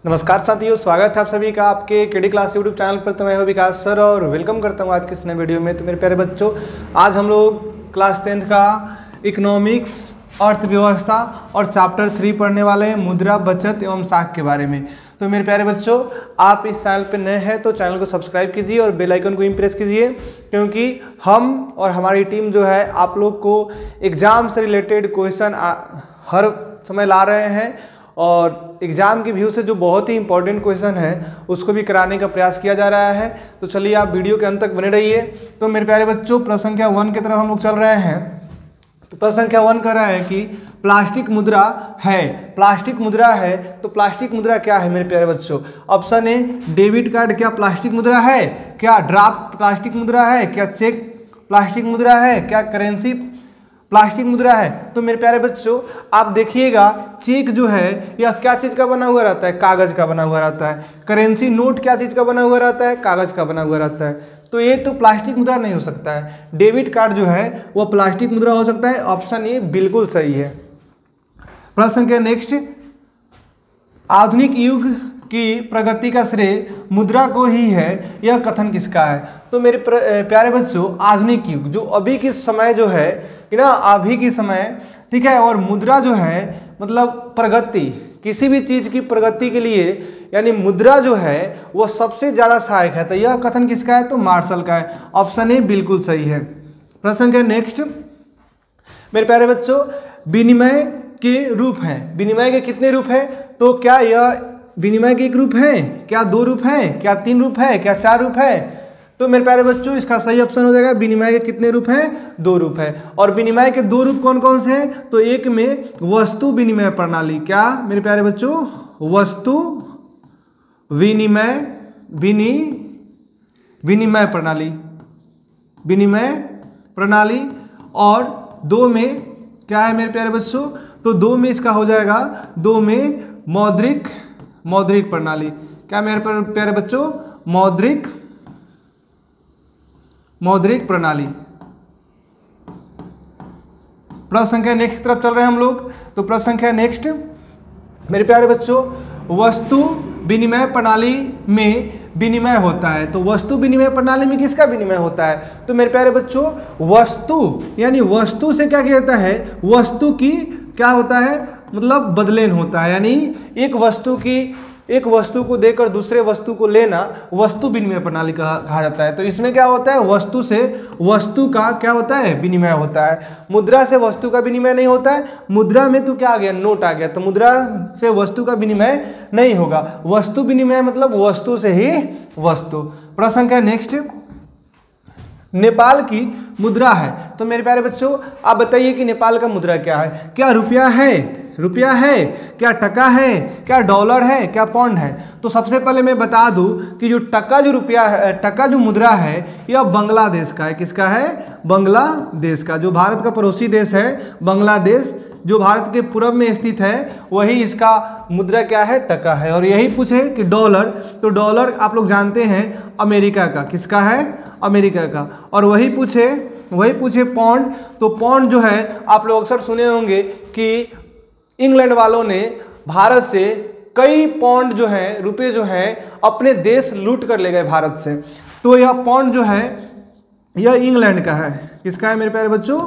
नमस्कार साथियों, स्वागत है आप सभी का आपके केडी क्लास यूट्यूब चैनल पर। तो मैं हूं विकास सर और वेलकम करता हूं आज के इस नए वीडियो में। तो मेरे प्यारे बच्चों, आज हम लोग क्लास 10th का इकोनॉमिक्स, अर्थव्यवस्था और चैप्टर 3 पढ़ने वाले हैं, मुद्रा, बचत एवं साख के बारे में। तो मेरे प्यारे बच्चों, आप इस चैनल पर नए हैं तो चैनल को सब्सक्राइब कीजिए और बेल आइकन को प्रेस कीजिए, क्योंकि हम और हमारी टीम जो है आप लोग को एग्जाम से रिलेटेड क्वेश्चन हर समय ला रहे हैं और एग्जाम के व्यू से जो बहुत ही इंपॉर्टेंट क्वेश्चन है उसको भी कराने का प्रयास किया जा रहा है। तो चलिए आप वीडियो के अंत तक बने रहिए। तो मेरे प्यारे बच्चों, प्रश्न संख्या 1 की तरफ हम लोग चल रहे हैं। तो प्रश्न संख्या 1 कह रहा है कि प्लास्टिक मुद्रा है। प्लास्टिक मुद्रा है तो प्लास्टिक मुद्रा क्या है मेरे प्यारे बच्चों? ऑप्शन ए डेबिट कार्ड क्या प्लास्टिक मुद्रा है? क्या ड्राफ्ट प्लास्टिक मुद्रा है? क्या चेक प्लास्टिक मुद्रा है? क्या करेंसी प्लास्टिक मुद्रा है? तो मेरे प्यारे बच्चों, आप देखिएगा, चेक जो है यह क्या चीज का बना हुआ रहता है? कागज का बना हुआ रहता है। करेंसी नोट क्या चीज का बना हुआ रहता है? कागज का बना हुआ रहता है। तो ये तो प्लास्टिक मुद्रा नहीं हो सकता है। डेबिट कार्ड जो है वह प्लास्टिक मुद्रा हो सकता है। ऑप्शन ए बिल्कुल सही है। प्रश्न संख्या नेक्स्ट, आधुनिक युग की प्रगति का श्रेय मुद्रा को ही है, यह कथन किसका है? तो मेरे प्यारे बच्चों, आधुनिक युग जो अभी के समय जो है कि ना, अभी की समय, ठीक है, और मुद्रा जो है मतलब प्रगति, किसी भी चीज की प्रगति के लिए यानी मुद्रा जो है वो सबसे ज्यादा सहायक है। तो यह कथन किसका है? तो मार्शल का है। ऑप्शन ए बिल्कुल सही है। प्रश्न के नेक्स्ट, मेरे प्यारे बच्चों, विनिमय के रूप हैं। विनिमय के कितने रूप हैं? तो क्या यह विनिमय के एक रूप है? क्या 2 रूप है? क्या 3 रूप है? क्या 4 रूप है? तो मेरे प्यारे बच्चों, इसका सही ऑप्शन हो जाएगा विनिमय के कितने रूप हैं? 2 रूप है। और विनिमय के 2 रूप कौन कौन से हैं? तो एक में वस्तु विनिमय प्रणाली, क्या मेरे प्यारे बच्चों? वस्तु विनिमय विनिमय प्रणाली, विनिमय प्रणाली। और 2 में क्या है मेरे प्यारे बच्चों? तो 2 में इसका हो जाएगा, 2 में मौद्रिक प्रणाली। क्या मेरे प्यारे बच्चों? मौद्रिक प्रणाली। प्रश्न संख्या नेक्स्ट की तरफ चल रहे हैं हम लोग। तो प्रश्न संख्या नेक्स्ट, मेरे प्यारे बच्चों, वस्तु विनिमय प्रणाली में विनिमय होता है। तो वस्तु विनिमय प्रणाली में किसका विनिमय होता है? तो मेरे प्यारे बच्चों, वस्तु यानी वस्तु से क्या किया जाता है? वस्तु की क्या होता है? मतलब बदलेन होता है। यानी एक वस्तु को देकर दूसरे वस्तु को लेना वस्तु विनिमय प्रणाली कहा जाता है। तो इसमें क्या होता है? वस्तु से वस्तु का क्या होता है? विनिमय होता है। मुद्रा से वस्तु का विनिमय नहीं होता है। मुद्रा में तो क्या आ गया? नोट आ गया। तो मुद्रा से वस्तु का विनिमय नहीं होगा। वस्तु विनिमय मतलब वस्तु से ही वस्तु। प्रश्न का नेक्स्ट, नेपाल की मुद्रा है। तो मेरे प्यारे बच्चों, आप बताइए कि नेपाल का मुद्रा क्या है? क्या रुपया है? क्या टका है? क्या डॉलर है? क्या पौंड है? तो सबसे पहले मैं बता दूं कि जो टका जो मुद्रा है यह बांग्लादेश का है। किसका है? बांग्लादेश का। जो भारत का पड़ोसी देश है बांग्लादेश, जो भारत के पूर्व में स्थित है, वही इसका मुद्रा क्या है? टका है। और यही पूछे कि डॉलर, तो डॉलर आप लोग जानते हैं अमेरिका का। किसका है? अमेरिका का। और वही पूछे पौंड, तो पौंड जो है आप लोग अक्सर सुने होंगे कि इंग्लैंड वालों ने भारत से कई पौंड जो है, रुपए जो है, अपने देश लूट कर ले गए भारत से। तो यह पौंड जो है यह इंग्लैंड का है। किसका है मेरे प्यारे बच्चों?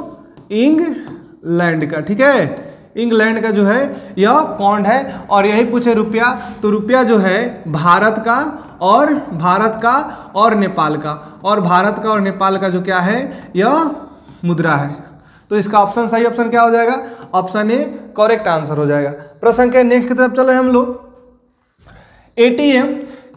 इंग्लैंड का। ठीक है, इंग्लैंड का जो है यह पौंड है। और यही पूछे रुपया, तो रुपया जो है भारत का और नेपाल का, और भारत का और नेपाल का जो क्या है? यह मुद्रा है। तो इसका ऑप्शन, सही ऑप्शन क्या हो जाएगा? ऑप्शन ए करेक्ट आंसर हो जाएगा। प्रश्न के नेक्स्ट की तरफ चले हम लोग। एटीएम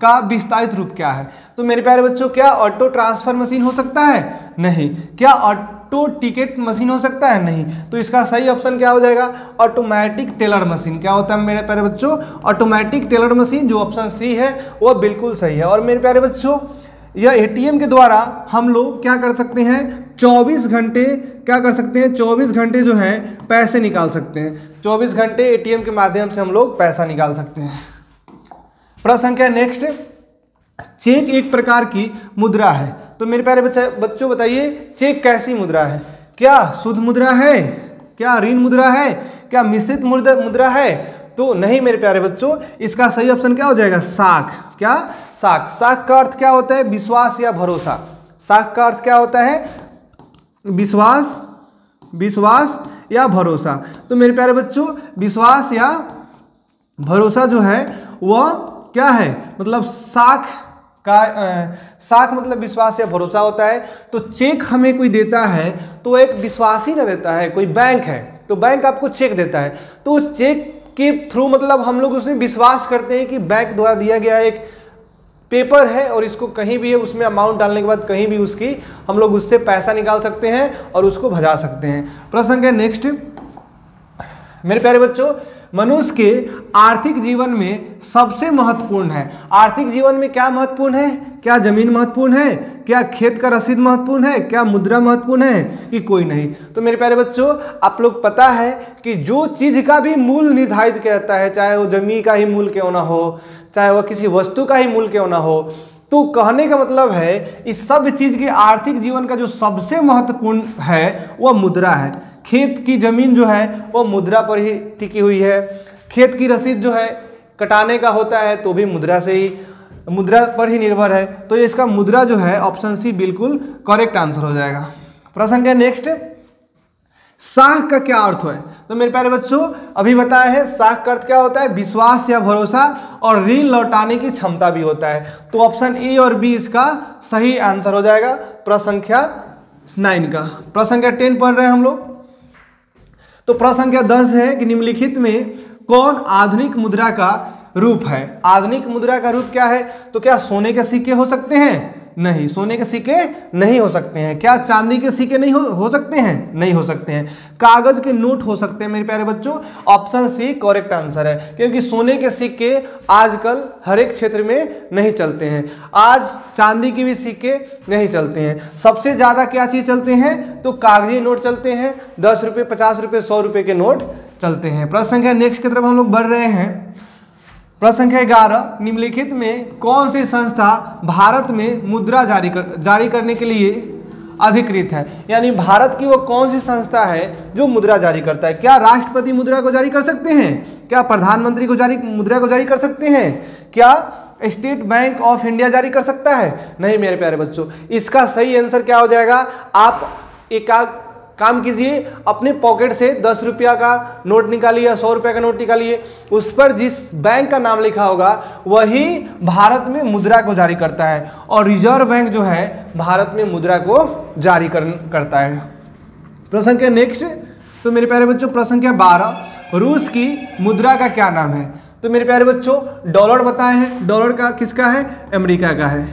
का विस्तारित रूप क्या है? तो मेरे प्यारे बच्चों, क्या ऑटो ट्रांसफर मशीन हो सकता है? नहीं। क्या ऑटो टिकट मशीन हो सकता है? नहीं। तो इसका सही ऑप्शन क्या हो जाएगा? Automatic teller machine. क्या होता है मेरे प्यारे बच्चों? Automatic teller machine. जो ऑप्शन सी है वह बिल्कुल सही है। और मेरे प्यारे बच्चों, यह एटीएम के द्वारा हम लोग क्या कर सकते हैं? 24 घंटे क्या कर सकते हैं? 24 घंटे जो है पैसे निकाल सकते हैं। 24 घंटे एटीएम के माध्यम से हम लोग पैसा निकाल सकते हैं। प्रश्न संख्या नेक्स्ट, चेक एक प्रकार की मुद्रा है। तो मेरे प्यारे बच्चों बताइए, चेक कैसी मुद्रा है? क्या शुद्ध मुद्रा है? क्या ऋण मुद्रा है? क्या मिश्रित मुद्रा है? तो नहीं मेरे प्यारे बच्चों, इसका सही ऑप्शन क्या हो जाएगा? साख। क्या? साख। साख का अर्थ क्या होता है? विश्वास या भरोसा। साख का अर्थ क्या होता है? विश्वास, विश्वास या भरोसा। तो मेरे प्यारे बच्चों, विश्वास या भरोसा जो है वह क्या है? मतलब साख का साख मतलब विश्वास या भरोसा होता है। तो चेक हमें कोई देता है तो एक विश्वास ही ना देता है। कोई बैंक है तो बैंक आपको चेक देता है, तो उस चेक के थ्रू मतलब हम लोग उसमें विश्वास करते हैं कि बैंक द्वारा दिया गया एक पेपर है और इसको कहीं भी है उसमें अमाउंट डालने के बाद कहीं भी उसकी हम लोग उससे पैसा निकाल सकते हैं और उसको भजा सकते हैं। प्रश्न है नेक्स्ट। मेरे प्यारे बच्चों, मनुष्य के आर्थिक जीवन में सबसे महत्वपूर्ण है। आर्थिक जीवन में क्या महत्वपूर्ण है? क्या जमीन महत्वपूर्ण है? क्या खेत का रसीद महत्वपूर्ण है? क्या मुद्रा महत्वपूर्ण है? कि कोई नहीं? तो मेरे प्यारे बच्चों, आप लोग पता है कि जो चीज का भी मूल्य निर्धारित किया जाता है, चाहे वो जमीन का ही मूल्य क्यों ना हो, चाहे वह किसी वस्तु का ही मूल्य क्यों ना हो, तो कहने का मतलब है इस सब चीज के आर्थिक जीवन का जो सबसे महत्वपूर्ण है वह मुद्रा है। खेत की जमीन जो है वो मुद्रा पर ही टिकी हुई है। खेत की रसीद जो है कटाने का होता है तो भी मुद्रा से ही, मुद्रा पर ही निर्भर है। तो ये इसका मुद्रा जो है ऑप्शन सी बिल्कुल करेक्ट आंसर हो जाएगा। प्रश्न क्या नेक्स्ट। साख का क्या अर्थ है? तो मेरे प्यारे बच्चों, अभी बताया है साख का अर्थ क्या होता है? विश्वास या भरोसा और ऋण लौटाने की क्षमता भी होता है। तो ऑप्शन ए और बी इसका सही आंसर हो जाएगा प्रश्न संख्या 9 का। प्रश्न संख्या 10 पढ़ रहे हैं हम लोग। तो प्रश्न संख्या 10 है कि निम्नलिखित में कौन आधुनिक मुद्रा का रूप है? आधुनिक मुद्रा का रूप क्या है? तो क्या सोने के सिक्के हो सकते हैं? नहीं, सोने के सिक्के नहीं हो सकते हैं। क्या चांदी के सिक्के नहीं हो सकते हैं? नहीं हो सकते हैं। कागज के नोट हो सकते हैं मेरे प्यारे बच्चों। ऑप्शन सी करेक्ट आंसर है, क्योंकि सोने के सिक्के आजकल हर एक क्षेत्र में नहीं चलते हैं। आज चांदी के भी सिक्के नहीं चलते हैं। सबसे ज्यादा क्या चीज चलते हैं? तो कागजी नोट चलते हैं। 10 रुपये, 50 रुपये, 100 रुपये के नोट चलते हैं। प्रश्न संख्या नेक्स्ट की तरफ हम लोग बढ़ रहे हैं। प्रश्न संख्या 11, निम्नलिखित में कौन सी संस्था भारत में मुद्रा जारी करने के लिए अधिकृत है? यानी भारत की वो कौन सी संस्था है जो मुद्रा जारी करता है? क्या राष्ट्रपति मुद्रा को जारी कर सकते हैं? क्या प्रधानमंत्री को मुद्रा को जारी कर सकते हैं? क्या स्टेट बैंक ऑफ इंडिया जारी कर सकता है? नहीं मेरे प्यारे बच्चों, इसका सही आंसर क्या हो जाएगा? आप एक काम कीजिए, अपने पॉकेट से 10 रुपया का नोट निकालिए या 100 रुपया का नोट निकालिए, उस पर जिस बैंक का नाम लिखा होगा वही भारत में मुद्रा को जारी करता है। और रिजर्व बैंक जो है भारत में मुद्रा को जारी करता है। प्रश्न संख्या नेक्स्ट। तो मेरे प्यारे बच्चों, प्रश्न संख्या 12, रूस की मुद्रा का क्या नाम है? तो मेरे प्यारे बच्चों, डॉलर बताए हैं। डॉलर का किसका है? अमेरिका का है।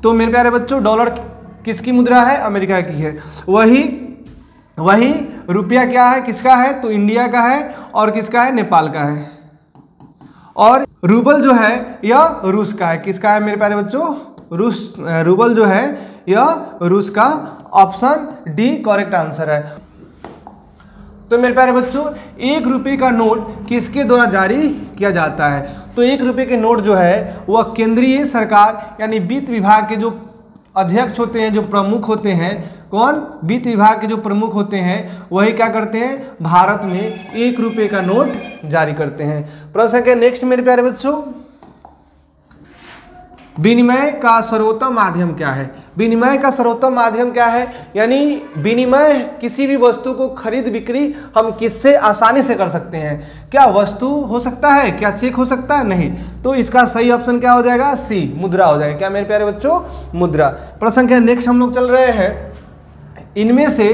तो मेरे प्यारे बच्चों, डॉलर किसकी मुद्रा है? अमेरिका की है। वही रुपया क्या है? किसका है? तो इंडिया का है। और किसका है? नेपाल का है। और रूबल जो है यह रूस का है। किसका है मेरे प्यारे बच्चों? रूबल जो है यह रूस का। ऑप्शन डी करेक्ट आंसर है। तो मेरे प्यारे बच्चों, 1 रुपये का नोट किसके द्वारा जारी किया जाता है? तो 1 रुपये के नोट जो है वह केंद्रीय सरकार यानी वित्त विभाग के जो अध्यक्ष होते हैं, जो प्रमुख होते हैं, कौन? वित्त विभाग के जो प्रमुख होते हैं वही क्या करते हैं? भारत में 1 रुपये का नोट जारी करते हैं। प्रश्न के नेक्स्ट मेरे प्यारे बच्चों, विनिमय का सर्वोत्तम माध्यम क्या है? विनिमय का सर्वोत्तम माध्यम क्या है? यानी विनिमय किसी भी वस्तु को खरीद बिक्री हम किससे आसानी से कर सकते हैं? क्या वस्तु हो सकता है? क्या चेक हो सकता है? नहीं। तो इसका सही ऑप्शन क्या हो जाएगा? सी मुद्रा हो जाएगा। क्या मेरे प्यारे बच्चों? मुद्रा। प्रश्न के नेक्स्ट हम लोग चल रहे हैं। इनमें से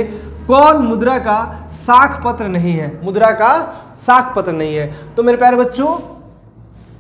कौन मुद्रा का साख पत्र नहीं है? मुद्रा का साख पत्र नहीं है। तो मेरे प्यारे बच्चों,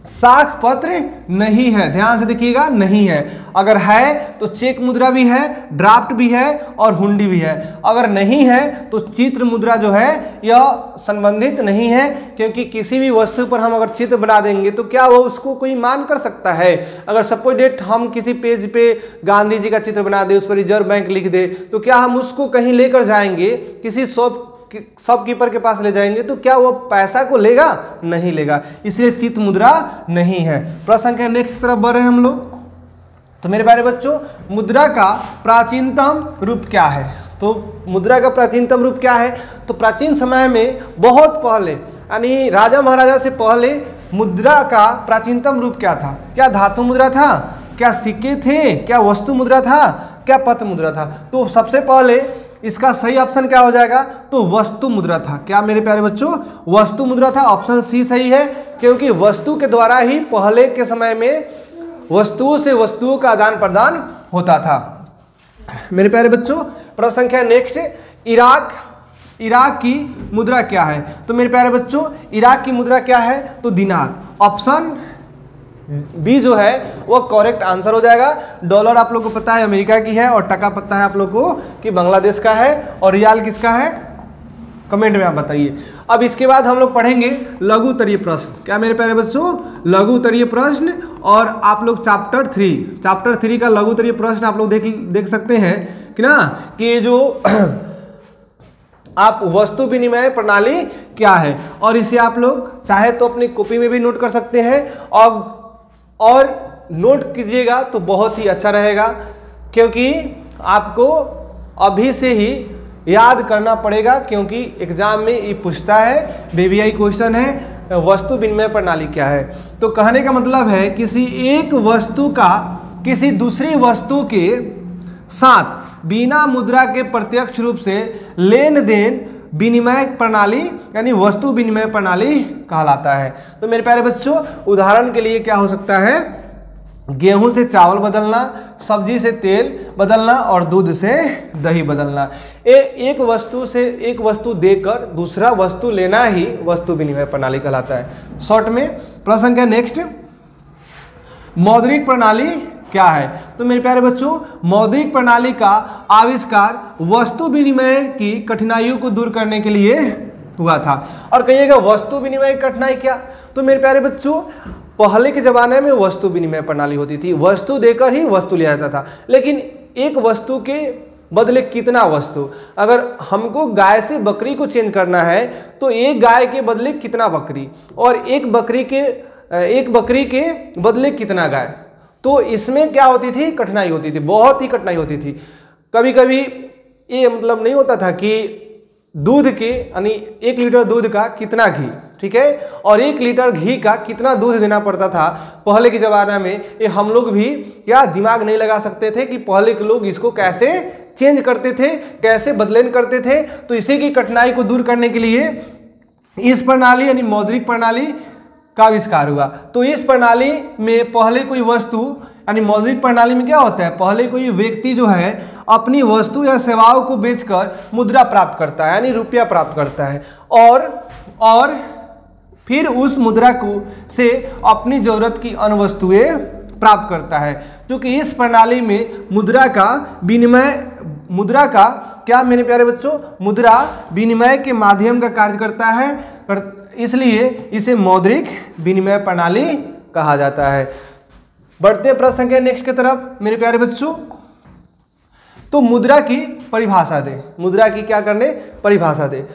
साख पत्र नहीं है, ध्यान से देखिएगा, नहीं है। अगर है तो चेक मुद्रा भी है, ड्राफ्ट भी है और हुंडी भी है। अगर नहीं है तो चित्र मुद्रा जो है यह संबंधित नहीं है, क्योंकि किसी भी वस्तु पर हम अगर चित्र बना देंगे तो क्या वो उसको कोई मान कर सकता है? अगर सपोज डेट हम किसी पेज पे गांधी जी का चित्र बना दे, उस पर रिजर्व बैंक लिख दे, तो क्या हम उसको कहीं लेकर जाएंगे, किसी शॉपकीपर के पास ले जाएंगे, तो क्या वो पैसा को लेगा? नहीं लेगा। इसलिए चित्र मुद्रा नहीं है। प्रश्न के नेक्स्ट तरफ बढ़ रहे हैं हम लोग। तो मेरे प्यारे बच्चों, मुद्रा का प्राचीनतम रूप क्या है? तो मुद्रा का प्राचीनतम रूप क्या है? तो प्राचीन समय में बहुत पहले यानी राजा महाराजा से पहले मुद्रा का प्राचीनतम रूप क्या था? क्या धातु मुद्रा था, क्या सिक्के थे, क्या वस्तु मुद्रा था, क्या पत्र मुद्रा था? तो सबसे पहले इसका सही ऑप्शन क्या हो जाएगा? तो वस्तु मुद्रा था। क्या मेरे प्यारे बच्चों? वस्तु मुद्रा था। ऑप्शन सी सही है, क्योंकि वस्तु के द्वारा ही पहले के समय में वस्तुओं से वस्तुओं का आदान प्रदान होता था। मेरे प्यारे बच्चों, प्रश्न संख्या नेक्स्ट, इराक की मुद्रा क्या है? तो मेरे प्यारे बच्चों, इराक की मुद्रा क्या है? तो दिनार। ऑप्शन बी जो है वो करेक्ट आंसर हो जाएगा। डॉलर आप लोगों को पता है अमेरिका की है, और टका पता है आप लोगों को कि बांग्लादेश का है, और रियाल किसका है? कमेंट में आप बताइए। अब इसके बाद हम लोग पढ़ेंगे लघु उत्तरीय प्रश्न। क्या मेरे प्यारे बच्चों? लघु उत्तरीय प्रश्न, और आप लोग चैप्टर 3 का लघु उत्तरीय प्रश्न आप लोग देख सकते हैं कि ना, कि ये जो आप वस्तु विनिमय प्रणाली क्या है, और इसे आप लोग चाहे तो अपनी कॉपी में भी नोट कर सकते हैं, और नोट कीजिएगा तो बहुत ही अच्छा रहेगा, क्योंकि आपको अभी से ही याद करना पड़ेगा, क्योंकि एग्जाम में ये पूछता है, बीबीआई क्वेश्चन है, वस्तु विनिमय प्रणाली क्या है। तो कहने का मतलब है किसी एक वस्तु का किसी दूसरी वस्तु के साथ बिना मुद्रा के प्रत्यक्ष रूप से लेन देन विनिमय प्रणाली यानी वस्तु विनिमय प्रणाली कहलाता है। तो मेरे प्यारे बच्चों, उदाहरण के लिए क्या हो सकता है? गेहूं से चावल बदलना, सब्जी से तेल बदलना, और दूध से दही बदलना। एक वस्तु से एक वस्तु देकर दूसरा वस्तु लेना ही वस्तु विनिमय प्रणाली कहलाता है। शॉर्ट में प्रश्न संख्या नेक्स्ट, मौद्रिक प्रणाली क्या है? तो मेरे प्यारे बच्चों, मौद्रिक प्रणाली का आविष्कार वस्तु विनिमय की कठिनाइयों को दूर करने के लिए हुआ था। और कहिएगा वस्तु विनिमय की कठिनाई क्या? तो मेरे प्यारे बच्चों, पहले के जमाने में वस्तु विनिमय प्रणाली होती थी, वस्तु देकर ही वस्तु लिया जाता था, लेकिन एक वस्तु के बदले कितना वस्तु? अगर हमको गाय से बकरी को चेंज करना है तो एक गाय के बदले कितना बकरी, और एक बकरी के बदले कितना गाय? तो इसमें क्या होती थी? कठिनाई होती थी, बहुत ही कठिनाई होती थी। कभी कभी ये मतलब नहीं होता था कि दूध के यानी 1 लीटर दूध का कितना घी, ठीक है, और 1 लीटर घी का कितना दूध देना पड़ता था पहले के ज़माना में। ये हम लोग भी क्या दिमाग नहीं लगा सकते थे कि पहले के लोग इसको कैसे चेंज करते थे, कैसे बदलेन करते थे। तो इसी की कठिनाई को दूर करने के लिए इस प्रणाली यानी मौद्रिक प्रणाली का आविष्कार हुआ। तो इस प्रणाली में पहले कोई वस्तु यानी मौद्रिक प्रणाली में क्या होता है? पहले कोई व्यक्ति जो है अपनी वस्तु या सेवाओं को बेचकर मुद्रा प्राप्त करता है यानी रुपया प्राप्त करता है, और फिर उस मुद्रा को से अपनी जरूरत की अन्य वस्तुएं प्राप्त करता है। क्योंकि इस प्रणाली में मुद्रा का क्या मेरे प्यारे बच्चों? मुद्रा विनिमय के माध्यम का कार्य करता है, इसलिए इसे मौद्रिक विनिमय प्रणाली कहा जाता है। बढ़ते हैं प्रश्न संख्या नेक्स्ट की तरफ मेरे प्यारे बच्चों। तो मुद्रा की परिभाषा दे, मुद्रा की क्या करने? परिभाषा दे।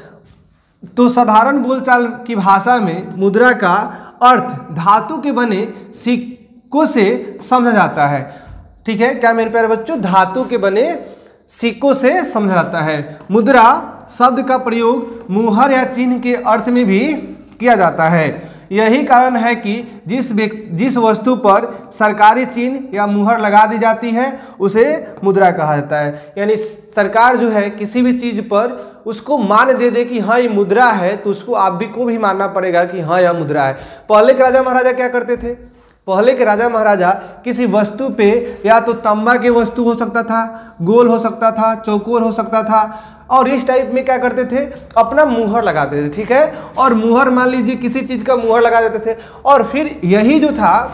तो साधारण बोलचाल की भाषा में मुद्रा का अर्थ धातु के बने सिक्कों से समझा जाता है, ठीक है। क्या मेरे प्यारे बच्चों? धातु के बने सिक्कों से समझा जाता है। मुद्रा शब्द का प्रयोग मुहर या चिन्ह के अर्थ में भी किया जाता है। यही कारण है कि जिस वस्तु पर सरकारी चिन्ह या मुहर लगा दी जाती है उसे मुद्रा कहा जाता है। यानी सरकार जो है किसी भी चीज पर उसको मान दे कि हाँ ये मुद्रा है, तो उसको आप भी को भी मानना पड़ेगा कि हाँ यह मुद्रा है। पहले के राजा महाराजा क्या करते थे? पहले के राजा महाराजा किसी वस्तु पे या तो तांबा के वस्तु हो सकता था, गोल हो सकता था, चौकोर हो सकता था, और इस टाइप में क्या करते थे? अपना मुहर लगाते थे, ठीक है। और मुहर मान लीजिए किसी चीज का मुहर लगा देते थे, और फिर यही जो था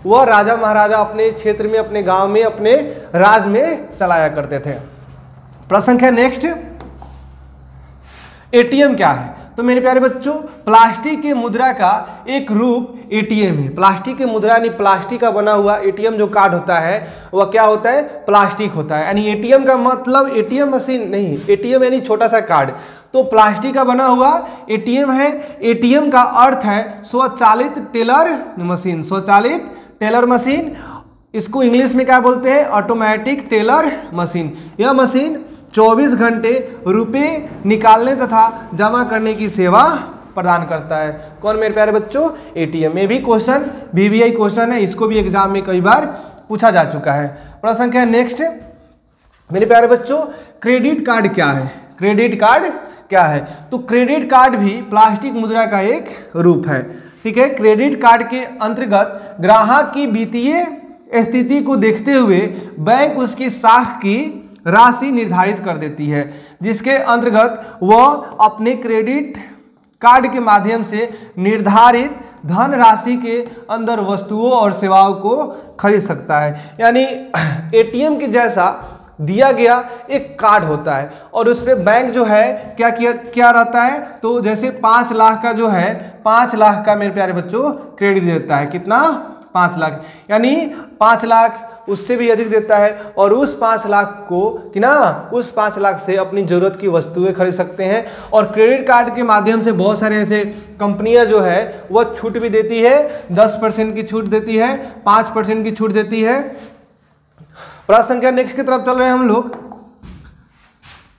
वह राजा महाराजा अपने क्षेत्र में, अपने गांव में, अपने राज में चलाया करते थे। प्रश्न संख्या नेक्स्ट, एटीएम क्या है? तो मेरे प्यारे बच्चों, प्लास्टिक के मुद्रा का एक रूप एटीएम है। प्लास्टिक के मुद्रा यानी प्लास्टिक का बना हुआ एटीएम जो कार्ड होता है वह क्या होता है? प्लास्टिक होता है। यानी एटीएम का मतलब एटीएम मशीन नहीं, एटीएम यानी छोटा सा कार्ड। तो प्लास्टिक का बना हुआ एटीएम है। एटीएम का अर्थ है स्वचालित टेलर मशीन, स्वचालित टेलर मशीन। इसको इंग्लिश में क्या बोलते हैं? Automatic teller machine. यह मशीन 24 घंटे रुपए निकालने तथा जमा करने की सेवा प्रदान करता है। कौन मेरे प्यारे बच्चों? एटीएम। में भी क्वेश्चन वीवीआई क्वेश्चन है, इसको भी एग्जाम में कई बार पूछा जा चुका है। प्रश्न संख्या नेक्स्ट मेरे प्यारे बच्चों, क्रेडिट कार्ड क्या है? क्रेडिट कार्ड क्या है? तो क्रेडिट कार्ड भी प्लास्टिक मुद्रा का एक रूप है। ठीक है, क्रेडिट कार्ड के अंतर्गत ग्राहक की वित्तीय स्थिति को देखते हुए बैंक उसकी साख की राशि निर्धारित कर देती है, जिसके अंतर्गत वह अपने क्रेडिट कार्ड के माध्यम से निर्धारित धन राशि के अंदर वस्तुओं और सेवाओं को खरीद सकता है। यानी एटीएम के जैसा दिया गया एक कार्ड होता है और उस पर बैंक जो है क्या रहता है, तो जैसे 5 लाख का जो है 5 लाख का मेरे प्यारे बच्चों क्रेडिट देता है। कितना? 5 लाख, यानी 5 लाख उससे भी अधिक देता है और उस 5 लाख को कि ना उस 5 लाख से अपनी जरूरत की वस्तुएं खरीद सकते हैं। और क्रेडिट कार्ड के माध्यम से बहुत सारे ऐसे कंपनियां जो है वह छूट भी देती है, 10% की छूट देती है, 5% की छूट देती है। प्रश्न संख्या नेक्स्ट की तरफ चल रहे हैं हम लोग।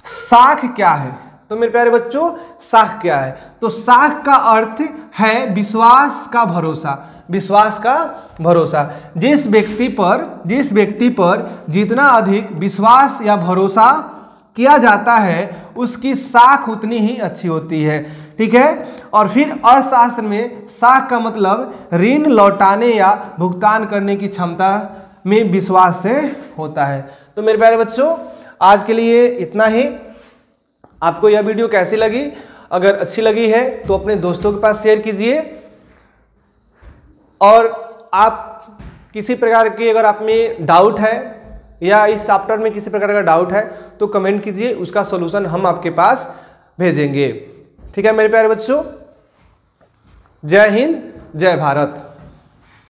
साख क्या है? तो मेरे प्यारे बच्चों साख क्या है? तो साख का अर्थ है विश्वास का भरोसा। विश्वास का भरोसा। जिस व्यक्ति पर जितना अधिक विश्वास या भरोसा किया जाता है उसकी साख उतनी ही अच्छी होती है। ठीक है, और फिर अर्थशास्त्र में साख का मतलब ऋण लौटाने या भुगतान करने की क्षमता में विश्वास से होता है। तो मेरे प्यारे बच्चों आज के लिए इतना ही। आपको यह वीडियो कैसी लगी? अगर अच्छी लगी है तो अपने दोस्तों के पास शेयर कीजिए और आप किसी प्रकार की अगर आप में डाउट है या इस सॉफ्टवेयर में किसी प्रकार का डाउट है तो कमेंट कीजिए, उसका सॉल्यूशन हम आपके पास भेजेंगे। ठीक है मेरे प्यारे बच्चों, जय हिंद जय भारत।